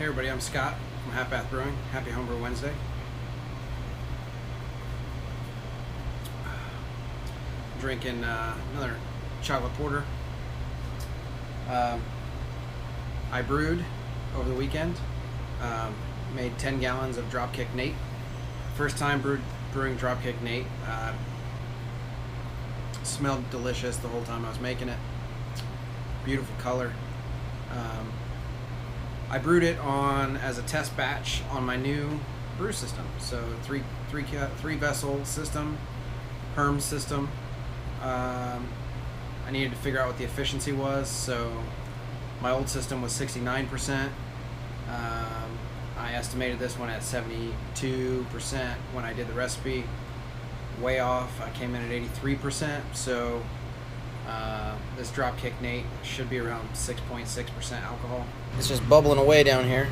Hey everybody, I'm Scott from Half Bath Brewing. Happy Homebrew Wednesday. Drinking another chocolate porter. I brewed over the weekend. Made 10 gallons of Dropkick Nate. First time brewing Dropkick Nate. Smelled delicious the whole time I was making it. Beautiful color. I brewed it on as a test batch on my new brew system. So three vessel system, Herm system. I needed to figure out what the efficiency was. So my old system was 69%. I estimated this one at 72% when I did the recipe. Way off. I came in at 83%. So this Dropkick Nate should be around 6.6% alcohol. It's just bubbling away down here.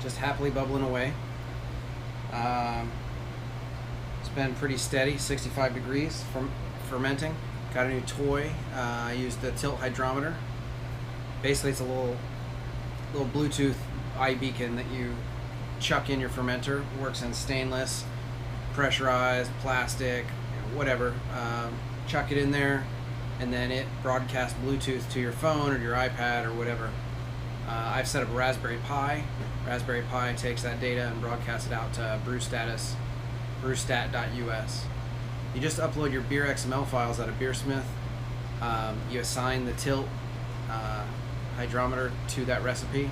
Just happily bubbling away. It's been pretty steady, 65 degrees from fermenting. Got a new toy. I used the tilt hydrometer. Basically, it's a little Bluetooth eye beacon that you chuck in your fermenter. It works in stainless, pressurized, plastic, whatever. Chuck it in there, and then it broadcasts Bluetooth to your phone or your iPad or whatever. I've set up a Raspberry Pi. Raspberry Pi takes that data and broadcasts it out to brewstat.us. You just upload your beer XML files out of Beersmith. You assign the tilt hydrometer to that recipe,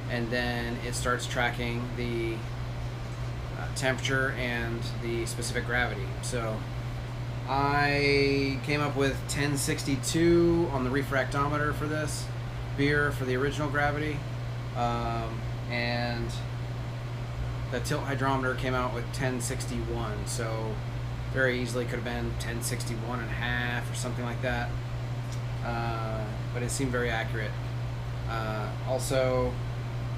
and then it starts tracking the temperature and the specific gravity. So I came up with 1062 on the refractometer for this beer for the original gravity, and the tilt hydrometer came out with 1061. So very easily could have been 1061 and a half or something like that, but it seemed very accurate. Also,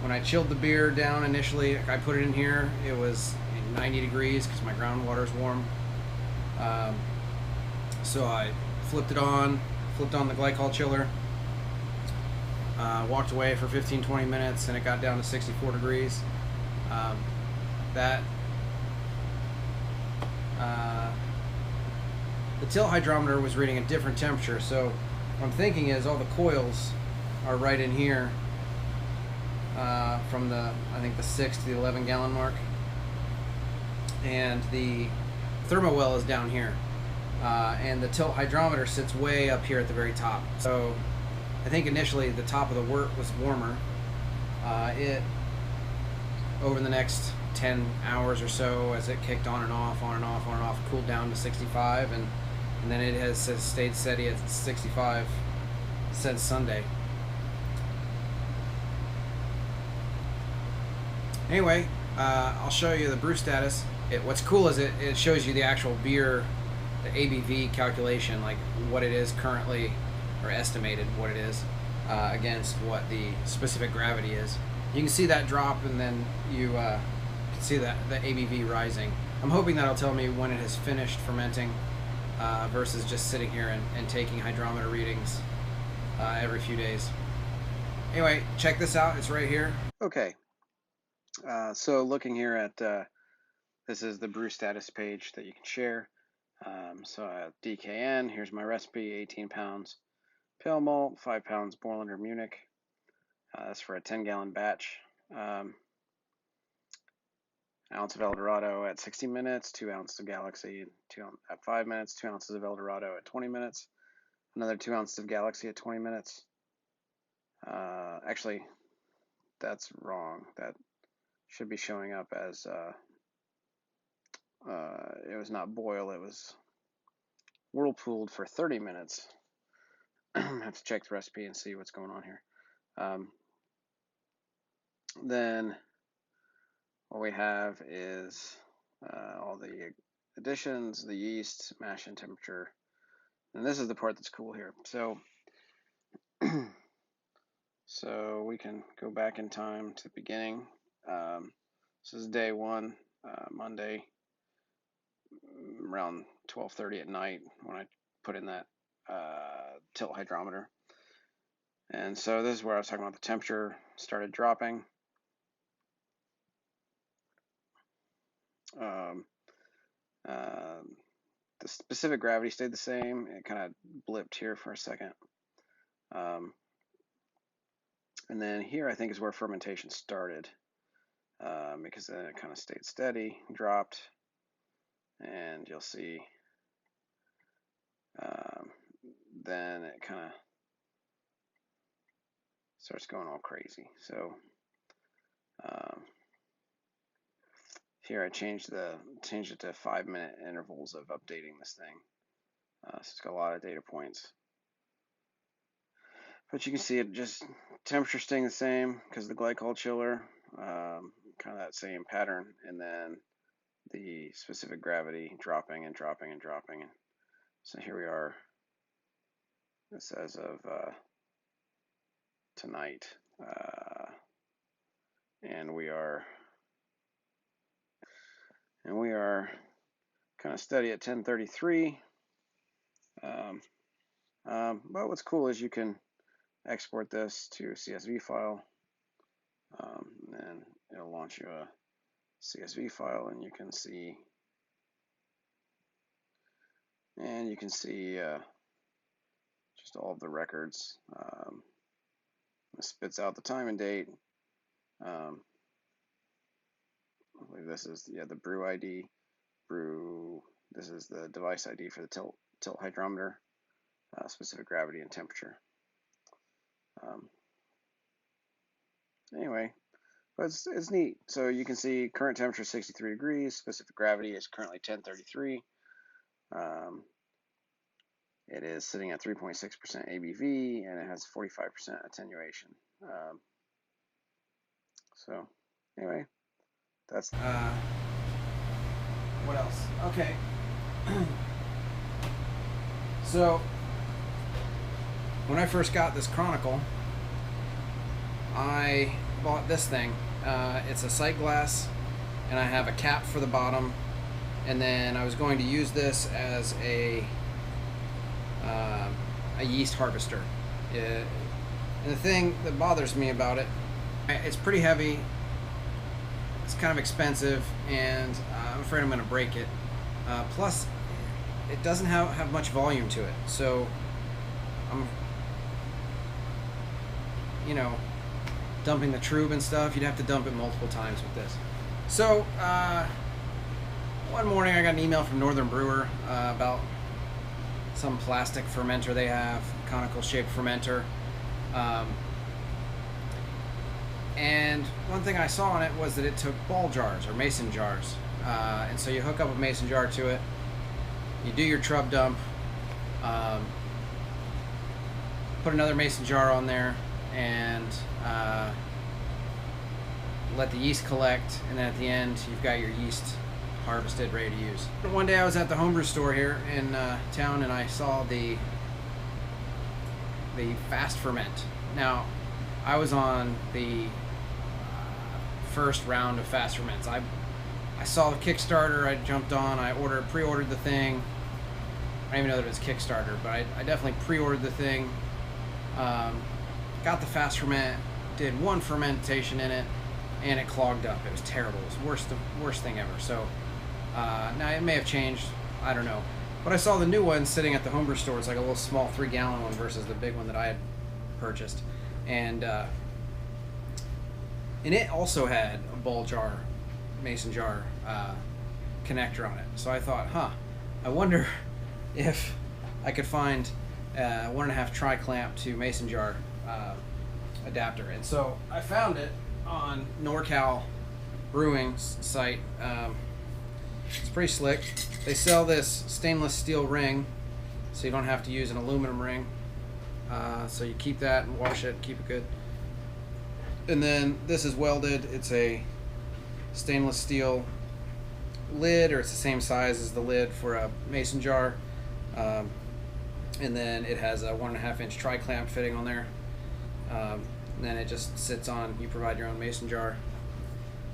when I chilled the beer down initially, I put it in here, it was 90 degrees because my groundwater is warm. So I flipped on the glycol chiller, walked away for 15-20 minutes, and it got down to 64 degrees. The tilt hydrometer was reading a different temperature, so what I'm thinking is all the coils are right in here, from I think the 6 to the 11 gallon mark, and the thermo well is down here, and the tilt hydrometer sits way up here at the very top. So I think initially the top of the wort was warmer. It over the next 10 hours or so, as it kicked on and off, cooled down to 65, and then it has stayed steady at 65 since Sunday. Anyway, I'll show you the brew status. What's cool is it shows you the actual beer, the ABV calculation, like what it is currently, or estimated what it is, against what the specific gravity is. You can see that drop, and then you can see that the ABV rising. I'm hoping that'll tell me when it has finished fermenting, versus just sitting here and taking hydrometer readings every few days. Anyway, check this out. It's right here. Okay. So looking here at this is the brew status page that you can share. So I have DKN. Here's my recipe: 18 pounds pale malt, 5 pounds Borlander Munich. That's for a 10-gallon batch. Ounce of Eldorado at 60 minutes, 2 ounces of Galaxy at 5 minutes, 2 ounces of Eldorado at 20 minutes, another 2 ounces of Galaxy at 20 minutes. Actually, that's wrong. That should be showing up as it was not boil, it was whirlpooled for 30 minutes. I have to check the recipe and see what's going on here. Then what we have is all the additions, the yeast, mash and temperature. And this is the part that's cool here. So so we can go back in time to the beginning. This is day one, Monday, around 12:30 at night when I put in that tilt hydrometer. And so this is where I was talking about the temperature started dropping. The specific gravity stayed the same. It kind of blipped here for a second. And then here I think is where fermentation started, because then it kind of stayed steady, dropped, and you'll see then it kind of starts going all crazy. So here I changed it to 5-minute intervals of updating this thing. So it's got a lot of data points. But you can see it just temperature staying the same because the glycol chiller, kind of that same pattern, and then the specific gravity dropping and dropping and dropping. And so here we are. This as of tonight, and we are kind of steady at 1033. But what's cool is you can export this to a CSV file, and it'll launch you a CSV file, and you can see just all of the records. It spits out the time and date. I believe this is the brew ID. This is the device ID for the tilt hydrometer, specific gravity and temperature. Anyway, but it's neat. So you can see current temperature 63 degrees. Specific gravity is currently 1033. It is sitting at 3.6% ABV, and it has 45% attenuation. So anyway, that's what else? Okay. So when I first got this Chronicle, I bought this thing. It's a sight glass, and I have a cap for the bottom, and then I was going to use this as a yeast harvester. And the thing that bothers me about it, it's pretty heavy, it's kind of expensive, and I'm afraid I'm going to break it. Plus, it doesn't have much volume to it, so I'm, dumping the trube and stuff. You'd have to dump it multiple times with this. So one morning I got an email from Northern Brewer about some plastic fermenter they have, conical shaped fermenter. And one thing I saw on it was that it took ball jars or mason jars. And so you hook up a mason jar to it, you do your trub dump, put another mason jar on there, and let the yeast collect, and then at the end you've got your yeast harvested, ready to use. One day I was at the homebrew store here in town, and I saw the fast ferment. Now, I was on the first round of fast ferments. I saw the Kickstarter, I jumped on, I pre-ordered the thing. I don't even know that it was Kickstarter, but I definitely pre-ordered the thing. Got the fast ferment, did one fermentation in it, and it clogged up. It was terrible. It was the worst thing ever. So now it may have changed, I don't know. But I saw the new one sitting at the homebrew store. It's like a little small 3-gallon one versus the big one that I had purchased. And it also had a ball jar, mason jar connector on it. So I thought, I wonder if I could find 1.5 tri-clamp to mason jar adapter. And so I found it on NorCal Brewing site. It's pretty slick. They sell this stainless steel ring, so you don't have to use an aluminum ring. So you keep that and wash it, keep it good. And then this is welded. It's a stainless steel lid, or it's the same size as the lid for a mason jar. And then it has a 1.5 inch tri-clamp fitting on there. And then it just sits on. You provide your own mason jar.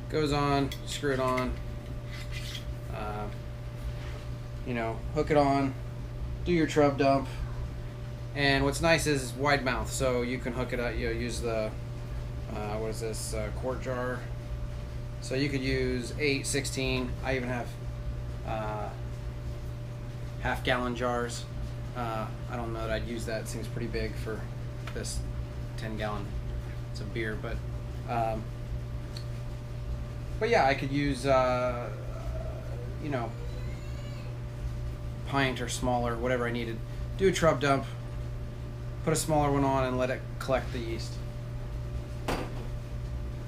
Goes on, screw it on. Hook it on, do your trub dump. And what's nice is wide mouth, so you can hook it up. Use the what is this, quart jar. So you could use 8, 16. I even have half-gallon jars. I don't know that I'd use that. It seems pretty big for this 10-gallon. It's a beer, but yeah, I could use pint or smaller, whatever I needed. Do a trub dump, put a smaller one on, and let it collect the yeast.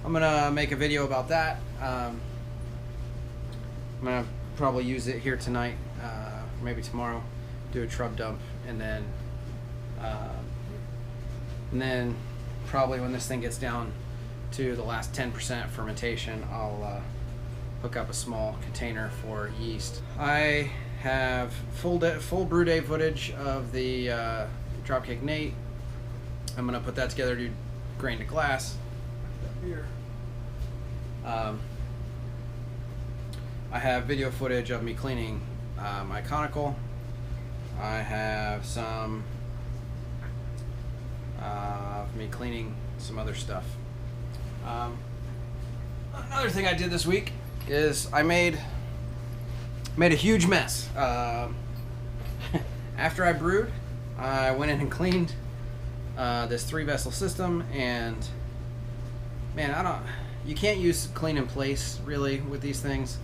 I'm gonna make a video about that. I'm gonna probably use it here tonight, maybe tomorrow. Do a trub dump, and then probably when this thing gets down to the last 10% fermentation, I'll hook up a small container for yeast. I have full brew day footage of the Dropkick Nate. I'm gonna put that together, do grain to glass. Beer. I have video footage of me cleaning my conical. I have some of me cleaning some other stuff. Another thing I did this week is I made a huge mess. After I brewed, I went in and cleaned this 3-vessel system, and man, you can't use clean in place really with these things.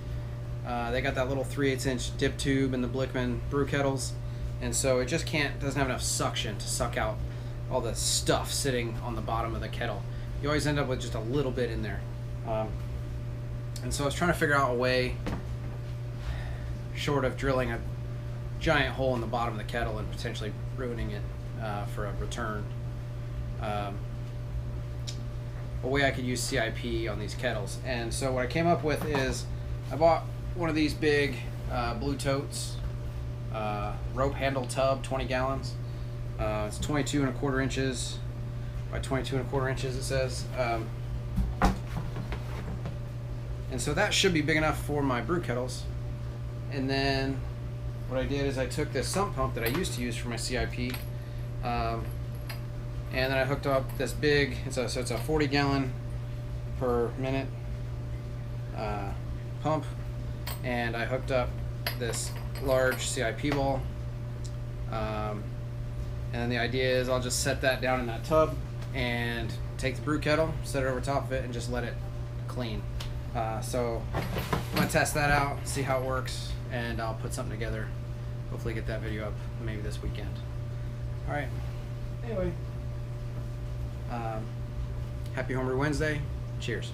They got that little 3/8 inch dip tube in the Blickman brew kettles, and so it just doesn't have enough suction to suck out all the stuff sitting on the bottom of the kettle. You always end up with just a little bit in there. And so I was trying to figure out a way, short of drilling a giant hole in the bottom of the kettle and potentially ruining it for a return, a way I could use CIP on these kettles. And so what I came up with is I bought one of these big blue totes, rope handle tub, 20 gallons. It's 22 1/4 inches by 22 1/4 inches, it says. And so that should be big enough for my brew kettles. And then what I did is I took this sump pump that I used to use for my CIP, and then I hooked up this big, so it's a 40 gallon per minute pump, and I hooked up this large CIP ball, and then the idea is I'll just set that down in that tub and take the brew kettle, set it over top of it, and just let it clean. So I'm going to test that out, see how it works, and I'll put something together, hopefully get that video up maybe this weekend. Alright, anyway, happy Homebrew Wednesday, cheers.